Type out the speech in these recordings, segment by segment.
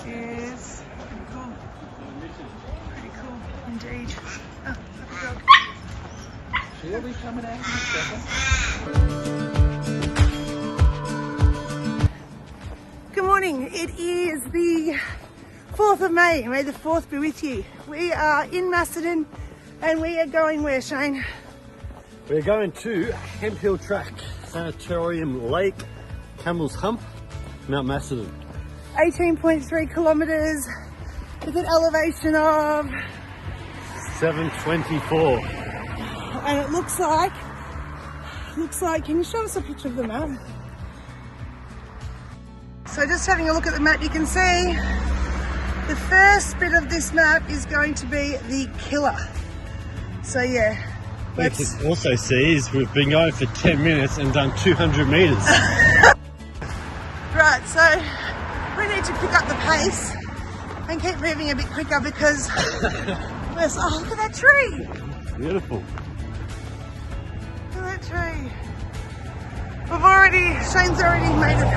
is pretty cool. Pretty cool indeed. Oh, puppy dog. She'll be coming out in a second. Good morning. It is the 4th of May. May the 4th be with you. We are in Macedon and we are going where, Shane? We're going to Hemp Hill Track, Sanatorium Lake, Camel's Hump, Mount Macedon. 18.3 kilometres with an elevation of 724. and it looks like, can you show us a picture of the map? So just having a look at the map, you can see the first bit of this map is going to be the killer. So yeah. What you can also see is we've been going for 10 minutes and done 200 metres. Right, so we need to pick up the pace and keep moving a bit quicker because oh, look at that tree. Beautiful. Look at that tree. Shane's already made it.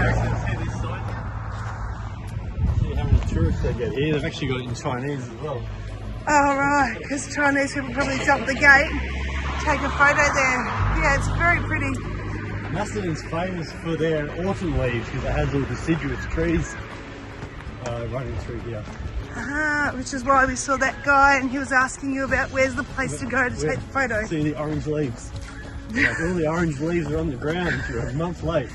See how many tourists they get here. They've actually got it in Chinese as well. Oh right, because Chinese people probably jump the gate, take a photo there. Yeah, it's very pretty. Macedon's famous for their autumn leaves because it has all deciduous trees running through here. Which is why we saw that guy and he was asking you about where's the place to go to take the photo. See the orange leaves. Like all the orange leaves are on the ground. You're a month late.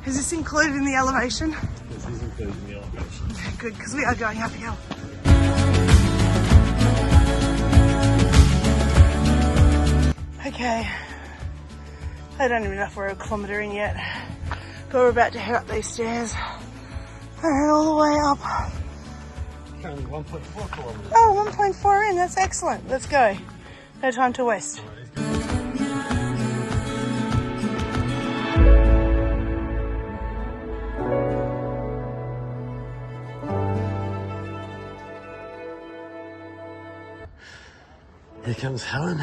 Is this included in the elevation? This is included in the elevation. Good, because we are going uphill. Okay, I don't even know if we're a kilometre in yet, but we're about to head up these stairs and all the way up. Currently 1.4 kilometres. Oh, 1.4 in, that's excellent. Let's go. No time to waste. Here comes Helen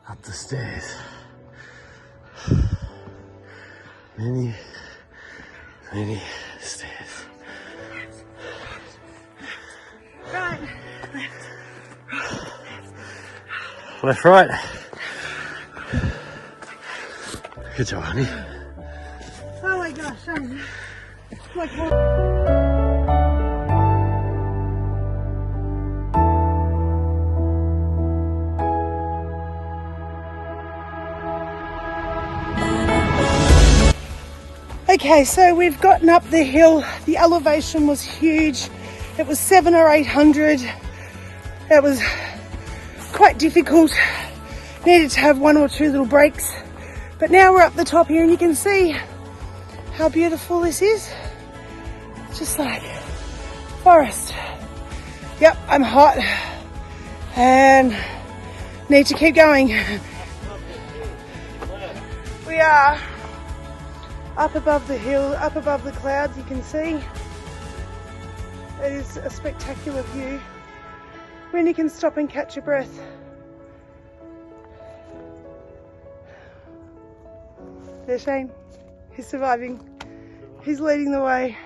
up the stairs. Many stairs. Right. Left, right. Good job, honey. Oh my gosh, like okay, so we've gotten up the hill. The elevation was huge. It was 700 or 800. It was quite difficult. Needed to have one or two little breaks. But now we're up the top here and you can see how beautiful this is. Just like forest. Yep, I'm hot and need to keep going. We are up above the hill, up above the clouds, you can see. It is a spectacular view when you can stop and catch your breath. There's Shane, he's surviving. He's leading the way.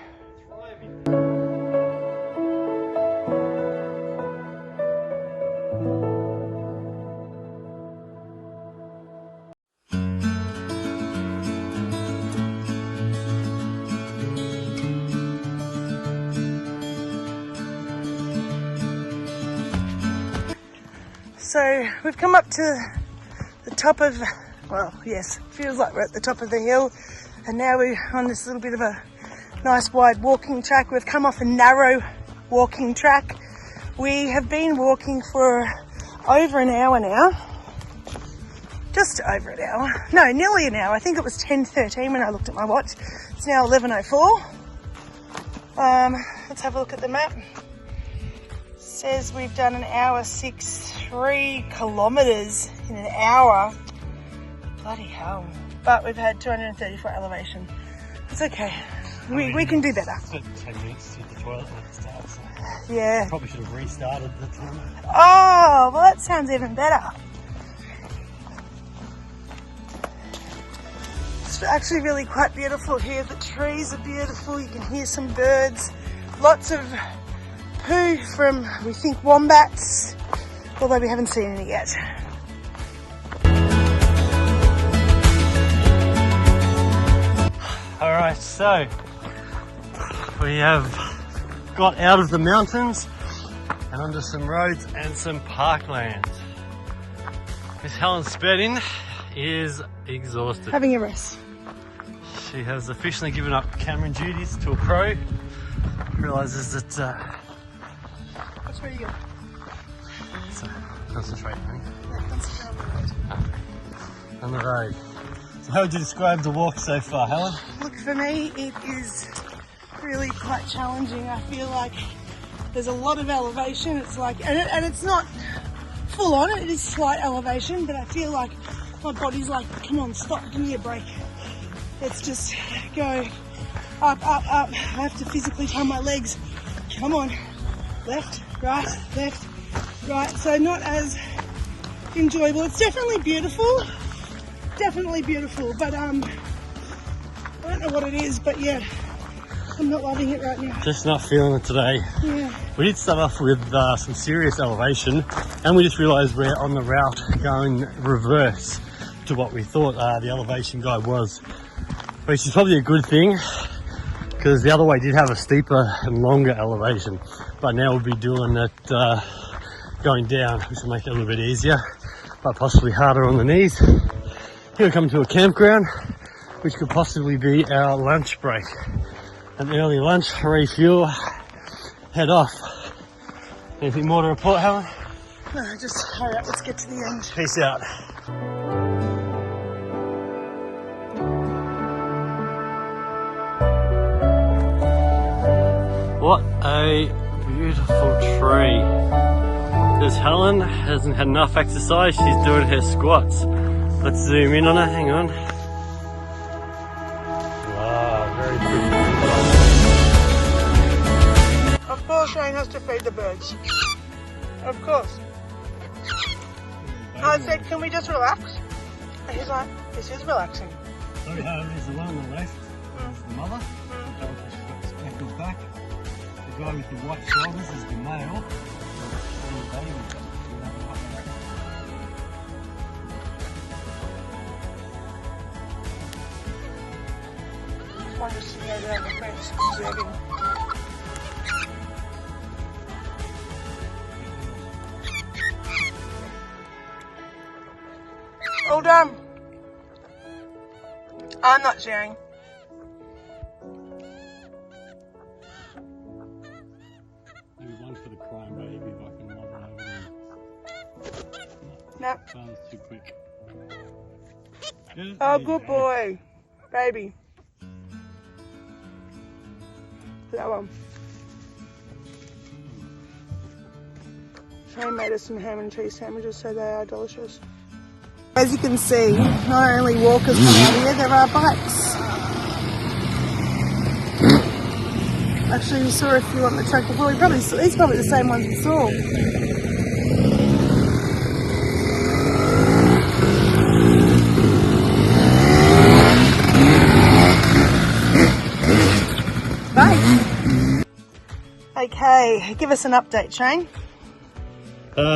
So we've come up to the top of, well, yes, feels like we're at the top of the hill, and now we're on this little bit of a nice wide walking track. We've come off a narrow walking track. We have been walking for over an hour now, just over an hour, no, nearly an hour. I think it was 10:13 when I looked at my watch. It's now 11:04. Let's have a look at the map. Says we've done an hour 6.3 kilometres in an hour. Bloody hell. But we've had 234 elevation. It's okay. We can do better. It's been 10 minutes to the toilet when it starts. Yeah. Probably should have restarted the timer. Oh, well that sounds even better. It's actually really quite beautiful here. The trees are beautiful. You can hear some birds. Lots of poo from, we think, wombats, although we haven't seen any yet. Alright, so we have got out of the mountains and onto some roads and some parklands. Miss Helen Spedding is exhausted. Having a rest. She has officially given up Cameron duties to a pro. Realises that That's where you go. so concentrate Yeah, concentrate on the road. on the road. So how would you describe the walk so far, Helen? Look, for me, it is really quite challenging. I feel like there's a lot of elevation. It's like, and it's not full on, it is slight elevation, but I feel like my body's like, come on, stop, give me a break. Let's just go up, up, up. I have to physically time my legs. Come on, left, right, so not as enjoyable. It's definitely beautiful, but I don't know what it is, but yeah, I'm not loving it right now. Just not feeling it today. Yeah. We did start off with some serious elevation, and we just realised we're on the route going reverse to what we thought the elevation guide was, which is probably a good thing because the other way did have a steeper and longer elevation, but now we'll be doing it going down, which will make it a little bit easier but possibly harder on the knees. Here we come to a campground which could possibly be our lunch break. An early lunch, refuel, head off. Anything more to report, Helen? No, just hurry up, let's get to the end. Peace out. What a beautiful tree. There's Helen, hasn't had enough exercise, she's doing her squats. Let's zoom in on her, hang on. Wow, very pretty. Of course Shane has to feed the birds. Of course. I said, can we just relax? And he's like, this is relaxing. So we have, there's the one on the left, there's the mother, the speckled back. The guy with the white shoulders is the male. And the baby. One just sitting over there on the fence observing. All done. I'm not sharing. There's one for the crying baby, if I can love it over there. No. That was too quick. Oh, good boy. Baby. That one. Shane made us some ham and cheese sandwiches, so they are delicious. As you can see, not only walkers come out here, there are bikes. Actually, we saw a few on the track before. These probably the same ones we saw. Bye. Okay, give us an update, Shane.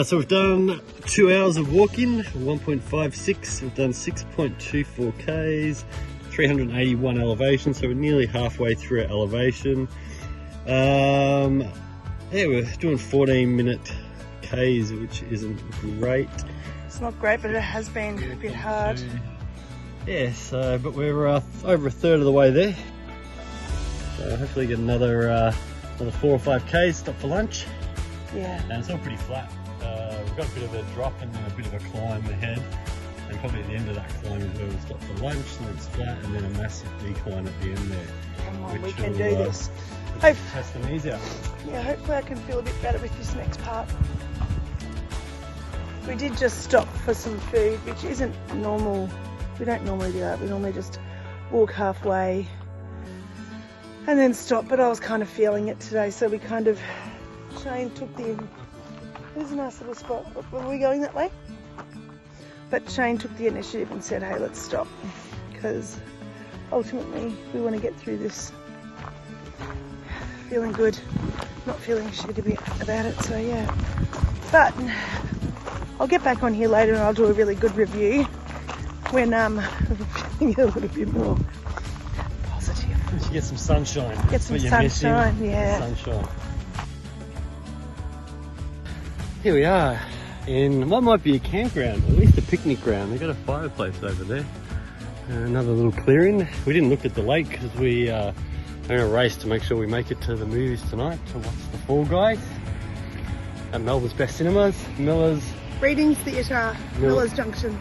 So we've done 2 hours of walking, 1.56, we've done 6.24 Ks, 381 elevation, so we're nearly halfway through our elevation. Yeah, we're doing 14-minute Ks, which isn't great. It's not great, but it has been a bit hard. Yeah, so, but we're over a third of the way there. So hopefully get another 4 or 5 Ks, stop for lunch. Yeah. And it's all pretty flat. We've got a bit of a drop and then a bit of a climb ahead, and probably at the end of that climb is where we'll stop for lunch, and it's flat, and then a massive decline at the end there. Come on, we which can will, do this. Test the knees out. Yeah, hopefully I can feel a bit better with this next part. We did just stop for some food, which isn't normal. We don't normally do that. We normally just walk halfway and then stop, but I was kind of feeling it today, so we kind of, Shane took the, there's a nice little spot. Were we going that way? But Shane took the initiative and said, hey, let's stop, because ultimately we want to get through this feeling good, not feeling shitty about it. So yeah, but I'll get back on here later and I'll do a really good review when I'm feeling a little bit more positive. We should get some sunshine. Get some sunshine, yeah. Sunshine. Here we are in what might be a campground, at least a picnic ground. They've got a fireplace over there. Another little clearing. We didn't look at the lake because we are in a race to make sure we make it to the movies tonight to watch The Fall Guys at Melbourne's Best Cinemas, Miller's. Readings Theatre, Miller's Junction.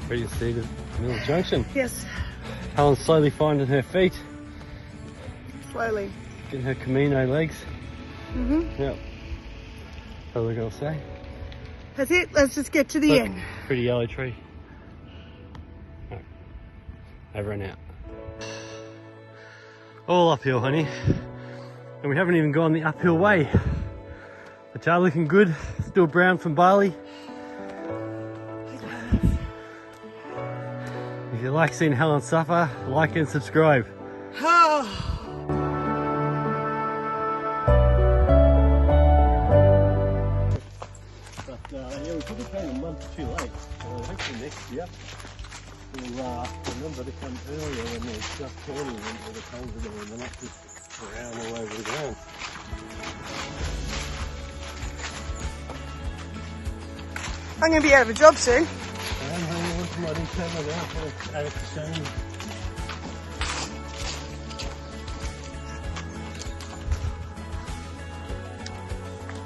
Readings Theatre, Miller's Junction. Yes. Helen's slowly finding her feet. Slowly. Getting her Camino legs. Mm-hmm. Yep. What are we going to say? That's it. Let's just get to the end. Pretty yellow tree. Right. Over and out. All uphill, honey. And we haven't even gone the uphill way. The jar looking good. Still brown from barley. If you like seeing Helen suffer, like and subscribe. Yeah, we probably came a month too late, so hopefully next year we'll remember to come earlier when they're just turning and all the cones are there and they're not just around all over the ground. I'm going to be out of a job soon. I'm hanging on to my antenna now for add it to shame.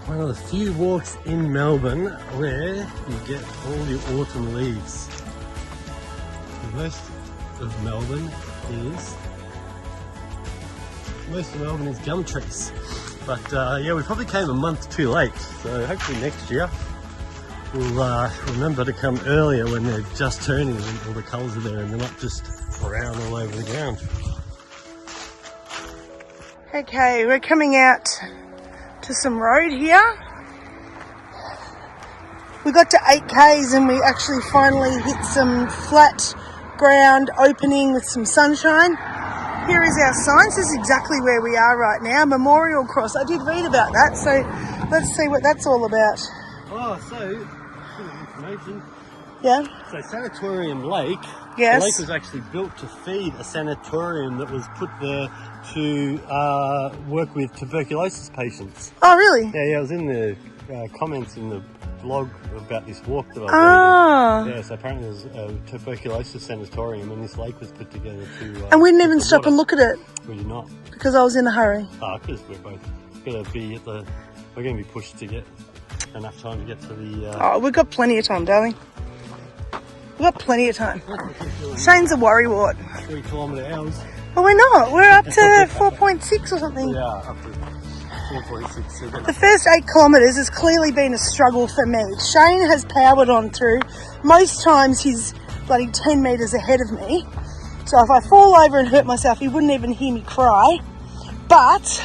One of the few walks in Melbourne where you get all your autumn leaves. The most of Melbourne is gum trees. But yeah, we probably came a month too late. So hopefully next year we'll remember to come earlier when they're just turning and all the colours are there and they're not just brown all over the ground. Okay, we're coming out to some road here. We got to 8Ks and we actually finally hit some flat ground opening with some sunshine. Here is our sign. This is exactly where we are right now, Memorial Cross. I did read about that, so let's see what that's all about. Oh, so, bit of information. Yeah? So Sanatorium Lake, Yes. the lake was actually built to feed a sanatorium that was put there to work with tuberculosis patients. Oh, really? Yeah, it was in the comments in the blog about this walk that I was reading. Yeah, so apparently there's a tuberculosis sanatorium and this lake was put together to... and we didn't even stop and look at it. We did not. Because I was in a hurry. Because we're both going to be we're going to be pushed to get enough time to get to the... Oh, we've got plenty of time, darling. We've got plenty of time. Shane's a worrywart. 3 kilometre hours. Well, we're not. We're up to 4.6 or something. Yeah, up to 4.6. The first 8 kilometres has clearly been a struggle for me. Shane has powered on through. Most times he's bloody 10 metres ahead of me. So if I fall over and hurt myself, he wouldn't even hear me cry. But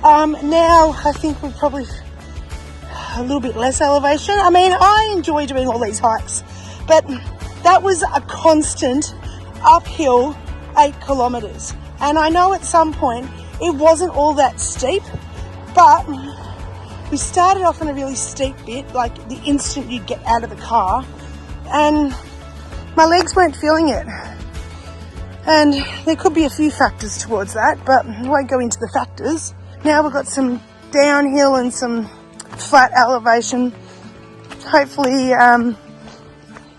now I think we're probably a little bit less elevation. I mean, I enjoy doing all these hikes, but that was a constant uphill 8 kilometres. And I know at some point it wasn't all that steep, but we started off on a really steep bit, like the instant you get out of the car, and my legs weren't feeling it. And there could be a few factors towards that, but we won't go into the factors. Now we've got some downhill and some flat elevation. Hopefully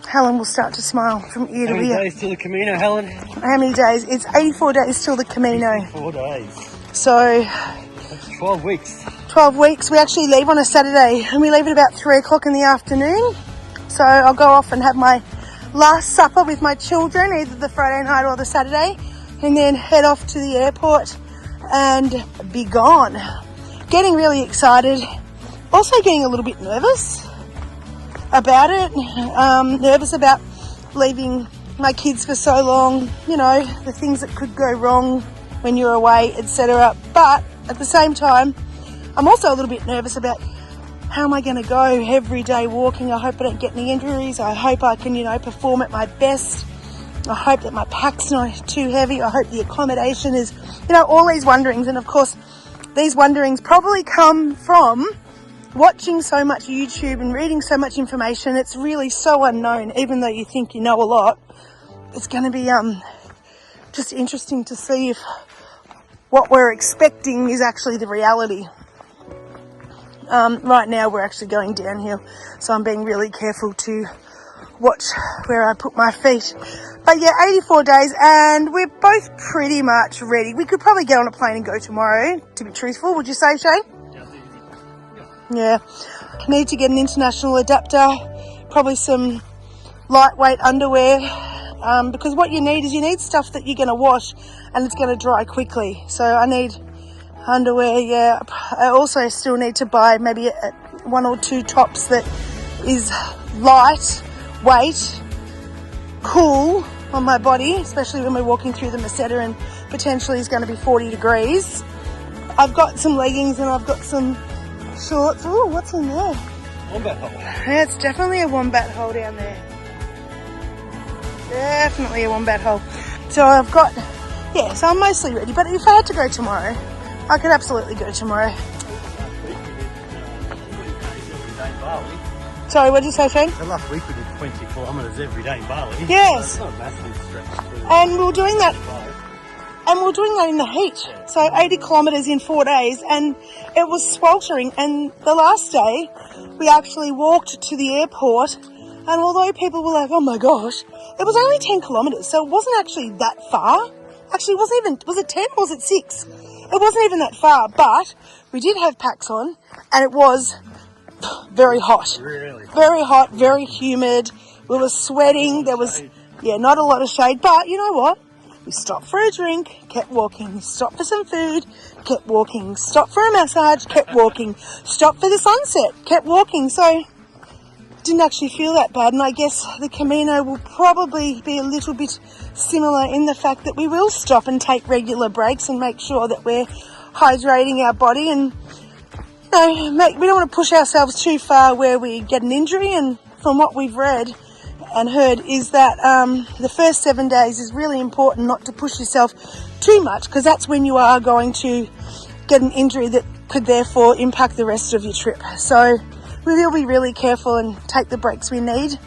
Helen will start to smile from ear to ear. How many days till the Camino, Helen? How many days? It's 84 days till the Camino. 4 days. So... That's 12 weeks. 12 weeks. We actually leave on a Saturday and we leave at about 3 o'clock in the afternoon. So I'll go off and have my last supper with my children, either the Friday night or the Saturday, and then head off to the airport and be gone. Getting really excited. Also getting a little bit nervous about it. Nervous about leaving my kids for so long. You know, the things that could go wrong when you're away, etc. But at the same time, I'm also a little bit nervous about how am I going to go every day walking. I hope I don't get any injuries. I hope I can, perform at my best. I hope that my pack's not too heavy. I hope the accommodation is, all these wonderings. And of course, these wonderings probably come from watching so much YouTube and reading so much information. It's really so unknown, even though you think you know a lot. It's going to be just interesting to see if what we're expecting is actually the reality. Right now we're actually going downhill, so I'm being really careful to watch where I put my feet. But yeah, 84 days and we're both pretty much ready. We could probably get on a plane and go tomorrow, to be truthful. Would you say, Shane? Yeah. Need to get an international adapter, probably some lightweight underwear, because what you need stuff that you're going to wash and it's going to dry quickly. So I need underwear, yeah. I also still need to buy maybe one or two tops that is light weight, cool on my body, especially when we're walking through the Macedon and potentially it's going to be 40 degrees. I've got some leggings and I've got some shorts. Oh, what's in there? Wombat hole. Yeah, it's definitely a wombat hole down there. Definitely a wombat hole. So I've got, yeah, so I'm mostly ready. But if I had to go tomorrow, I could absolutely go tomorrow. Sorry, what did you say, Shane? The last week we did 20 kilometres every day in Bali. Yes. So it's not a massive stretch. And we're doing that. And we're doing that in the heat. So 80 kilometres in 4 days. And it was sweltering. And the last day, we actually walked to the airport. And although people were like, oh my gosh, it was only 10 kilometres. So it wasn't actually that far. Actually, it wasn't even, was it 10 or was it 6? It wasn't even that far. But we did have packs on. And it was very hot. Really? Very hot, very humid. We were sweating. There was, not a lot of shade. But you know what? We stopped for a drink, kept walking, stopped for some food, kept walking, stopped for a massage, kept walking, stopped for the sunset, kept walking. So didn't actually feel that bad. And I guess the Camino will probably be a little bit similar in the fact that we will stop and take regular breaks and make sure that we're hydrating our body and we don't want to push ourselves too far where we get an injury. And from what we've read and heard is that the first 7 days is really important not to push yourself too much, because that's when you are going to get an injury that could therefore impact the rest of your trip. So we will be really careful and take the breaks we need,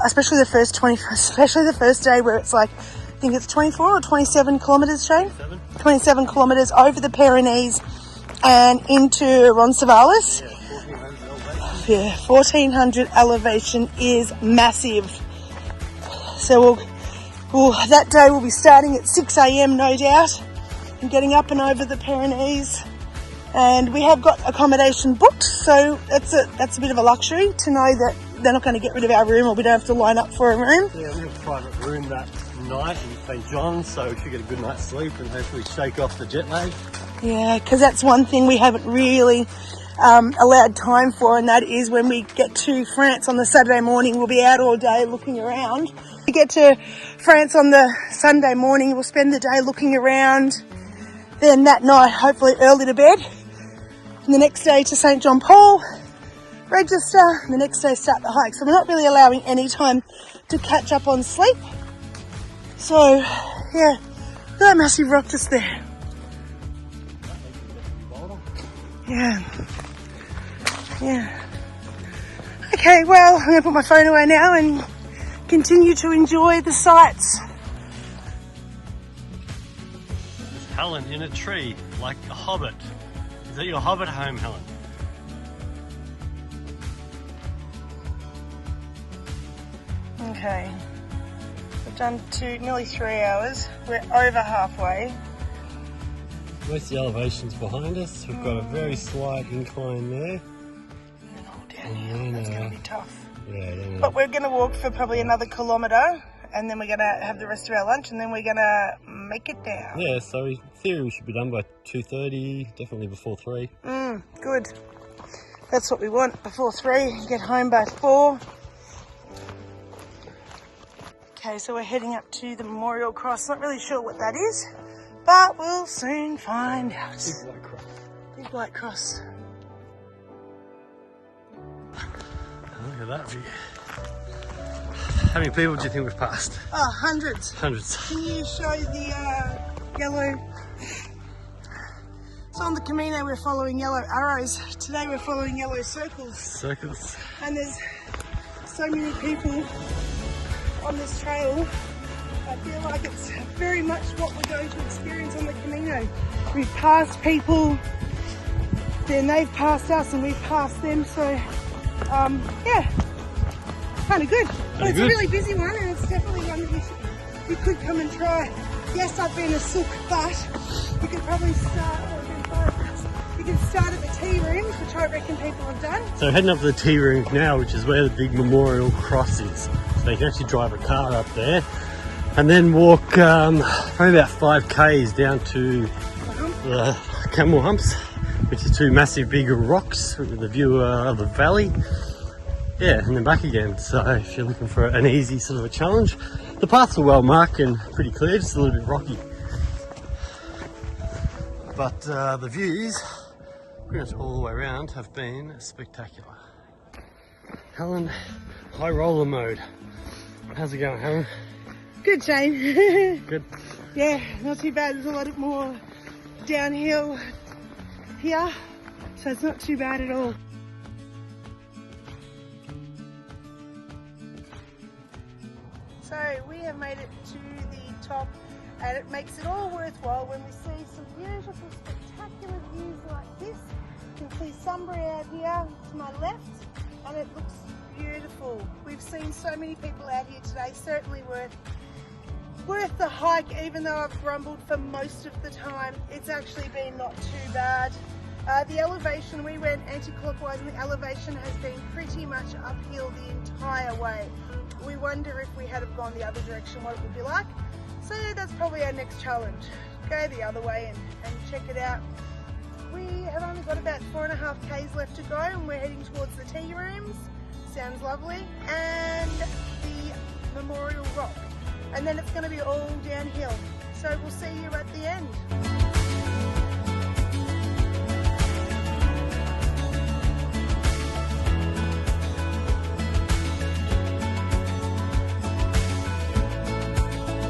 especially the first day where it's like, I think it's 24 or 27 kilometres, Shane? 27 kilometres over the Pyrenees and into Roncesvalles. Yeah, 1400 elevation is massive. So that day we'll be starting at 6 a.m. no doubt and getting up and over the Pyrenees. And we have got accommodation booked, so that's a bit of a luxury to know that they're not going to get rid of our room or we don't have to line up for a room. Yeah, we have a private room that night in St. John's, so we should get a good night's sleep and hopefully shake off the jet lag. Yeah, because that's one thing we haven't really allowed time for, and that is when we get to France on the Saturday morning, we'll be out all day looking around. We get to France on the Sunday morning, we'll spend the day looking around. Then that night, hopefully early to bed. And the next day to St. John Paul, register, and the next day start the hike. So we're not really allowing any time to catch up on sleep. So, yeah, look at that massive rock just there. Yeah. Okay, well, I'm going to put my phone away now and continue to enjoy the sights. There's Helen in a tree, like a hobbit. Is that your hobbit home, Helen? Okay, we've done nearly 3 hours. We're over halfway. Most of the elevation's behind us. We've got a very slight incline there. And all down here. That's going to be tough. Yeah. But we're going to walk for probably another kilometre, and then we're going to have the rest of our lunch, and then we're going to make it down. Yeah, so in theory we should be done by 2:30, definitely before 3. Good. That's what we want, before 3, get home by 4. Okay, so we're heading up to the Memorial Cross. Not really sure what that is, but we'll soon find out. Big white cross. Big white cross. Look at that view. How many people do you think we've passed? Oh, hundreds. Hundreds. Can you show the yellow? So on the Camino we're following yellow arrows. Today we're following yellow circles. Circles. And there's so many people on this trail. I feel like it's very much what we're going to experience on the Camino. We've passed people, then they've passed us and we've passed them, so yeah, kind of good. Well, it's a really busy one and it's definitely one that you could come and try. Yes, I've been a sook, but you could probably start, you can start at the tea rooms, which I reckon people have done. So heading up to the tea rooms now, which is where the big memorial cross is. So you can actually drive a car up there and then walk probably about 5 k's down to the camel humps, which is 2 massive big rocks with a view of the valley. Yeah, and then back again. So if you're looking for an easy sort of a challenge, the paths are well marked and pretty clear, just a little bit rocky. But the views, pretty much all the way around, have been spectacular. Helen, high roller mode. How's it going, Helen? Good, Shane. Good. Yeah, not too bad. There's a lot more downhill here, so it's not too bad at all. So we have made it to the top, and it makes it all worthwhile when we see some beautiful, spectacular views like this. You can see Sunbury out here to my left, and it looks beautiful. We've seen so many people out here today, certainly worth the hike, even though I've grumbled for most of the time. It's actually been not too bad. The elevation, we went anti-clockwise, and the elevation has been pretty much uphill the entire way. We wonder if we had have gone the other direction, what it would be like. So that's probably our next challenge. Go the other way and check it out. We have only got about 4.5 k's left to go, and we're heading towards the tea rooms. Sounds lovely. And the memorial rock. And then it's going to be all downhill. So we'll see you at the end.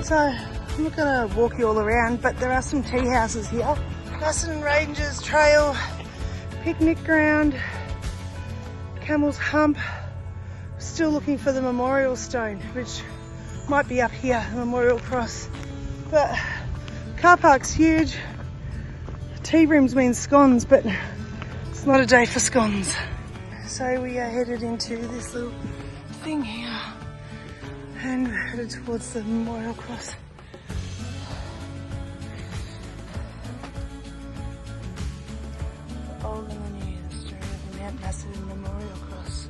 So I'm not going to walk you all around, but there are some tea houses here. Macedon Ranges Trail, picnic ground, Camel's Hump. Still looking for the memorial stone, which might be up here, the memorial cross. But car park's huge. Tea rooms mean scones, but it's not a day for scones. So we are headed into this little thing here and we're headed towards the memorial cross. The old and the new, the story of the Mount Macedon Memorial Cross.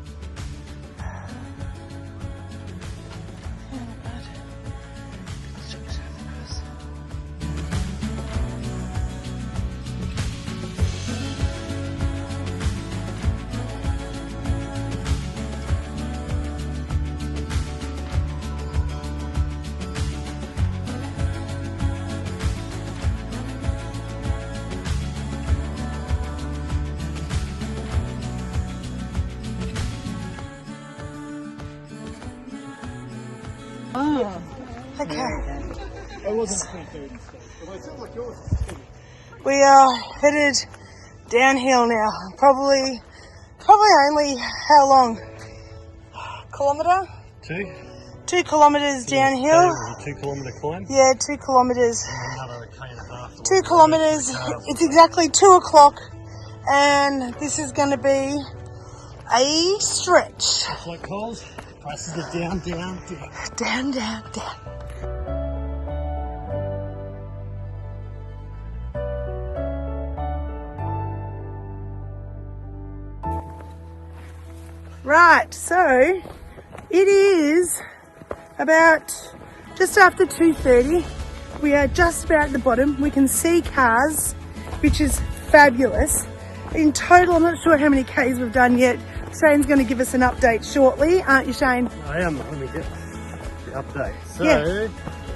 Oh, okay. I wasn't thinking. It sounds like yours. We are headed downhill now. Probably only how long? Kilometre? 2 kilometres downhill. A 2 kilometre climb. Yeah, 2 kilometres. Another K1.5. 2 kilometres. It's exactly 2 o'clock, and this is going to be a stretch. Just like Coles, prices are down, down, down. Down, down, down. Right, so it is about just after 2:30. We are just about at the bottom. We can see cars, which is fabulous. In total, I'm not sure how many Ks we've done yet. Shane's going to give us an update shortly, aren't you, Shane? I am. Let me get the update. So, Yeah.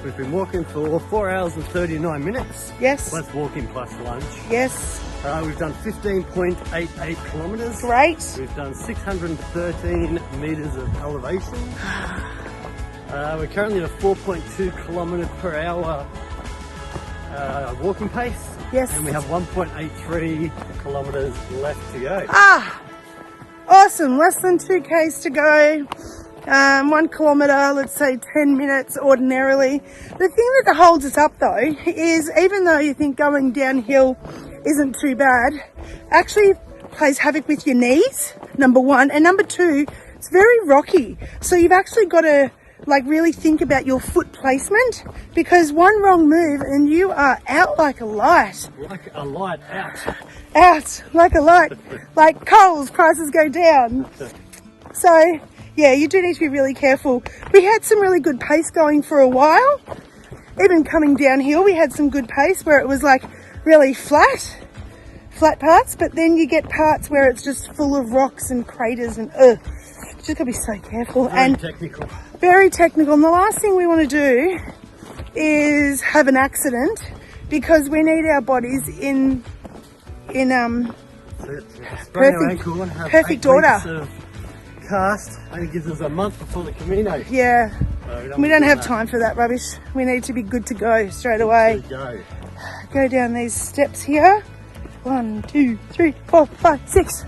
We've been walking for 4 hours and 39 minutes. Yes. That's walking plus lunch. Yes. We've done 15.88 kilometres. Great. We've done 613 metres of elevation. We're currently at a 4.2 kilometre per hour walking pace. Yes. And we have 1.83 kilometres left to go. Ah, awesome. Less than 2Ks to go. 1 kilometre, let's say 10 minutes ordinarily. The thing that holds us up though is, even though you think going downhill isn't too bad, actually plays havoc with your knees, number one, and number two, it's very rocky. So you've actually got to like really think about your foot placement, because one wrong move and you are out like a light. Like a light out. Out like a light. Like Coles, prices go down. So yeah, you do need to be really careful. We had some really good pace going for a while. Even coming downhill, we had some good pace where it was like really flat parts, but then you get parts where it's just full of rocks and craters and you just gotta be so careful. Very technical. Very technical. And the last thing we want to do is have an accident, because we need our bodies in perfect order. Cast only gives us a month before the Camino. Yeah. So we don't have time for that rubbish. We need to be good to go straight away. Go down these steps here. 1, 2, 3, 4, 5, 6.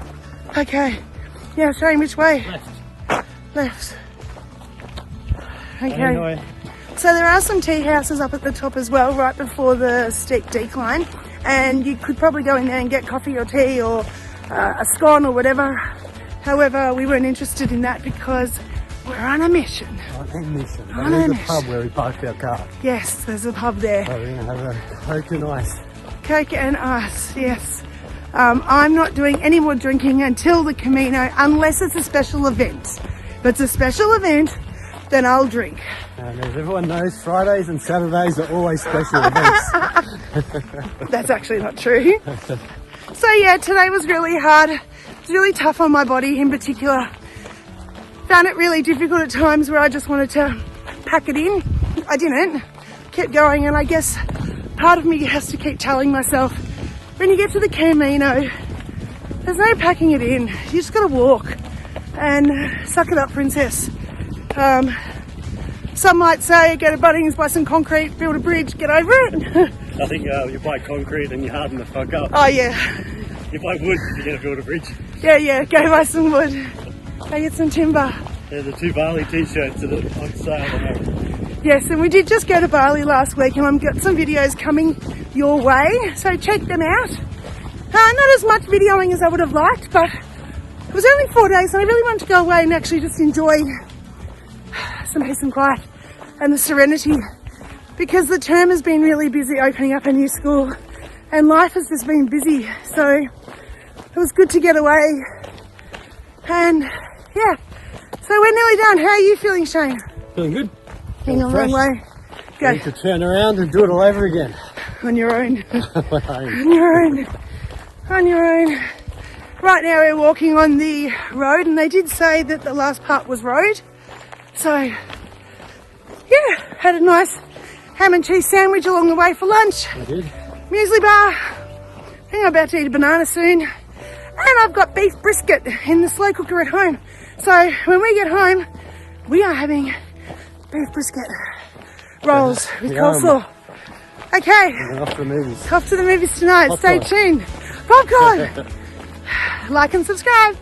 Okay. Now showing which way. Left. Okay. Anyway. So there are some tea houses up at the top as well, right before the steep decline, and you could probably go in there and get coffee or tea or a scone or whatever. However, we weren't interested in that because we're on a mission. On a mission. There's a pub where we parked our car. Yes, there's a pub there. So we're going to have a Coke and ice. Coke and ice, yes. I'm not doing any more drinking until the Camino, unless it's a special event. If it's a special event, then I'll drink. And as everyone knows, Fridays and Saturdays are always special events. That's actually not true. So yeah, today was really hard. It's really tough on my body in particular. Found it really difficult at times where I just wanted to pack it in. I didn't. Kept going, and I guess part of me has to keep telling myself, when you get to the Camino, there's no packing it in. You just gotta walk and suck it up, princess. Some might say, go to Bunnings, buy some concrete, build a bridge, get over it. I think you buy concrete and you harden the fuck up. Oh yeah. You buy wood if you're going to build a bridge. Yeah, go buy some wood. Go get some timber. Yeah, the 2 Bali t-shirts that are on sale at the moment. Yes, and we did just go to Bali last week, and I've got some videos coming your way, so check them out. Not as much videoing as I would have liked, but it was only 4 days and I really wanted to go away and actually just enjoy some peace and quiet and the serenity, because the term has been really busy opening up a new school and life has just been busy, so it was good to get away. And yeah, so we're nearly done. How are you feeling, Shane? Feeling good. Feeling a long way. Go. Need to turn around and do it all over again. On your own. On your own. On your own. Right now we're walking on the road, and they did say that the last part was road. So yeah, had a nice ham and cheese sandwich along the way for lunch. I did. Muesli bar. I think I'm about to eat a banana soon. And I've got beef brisket in the slow cooker at home. So when we get home, we are having beef brisket rolls with coleslaw. Okay. Off to the movies. Off to the movies tonight. Popcorn. Stay tuned. Popcorn. Like and subscribe.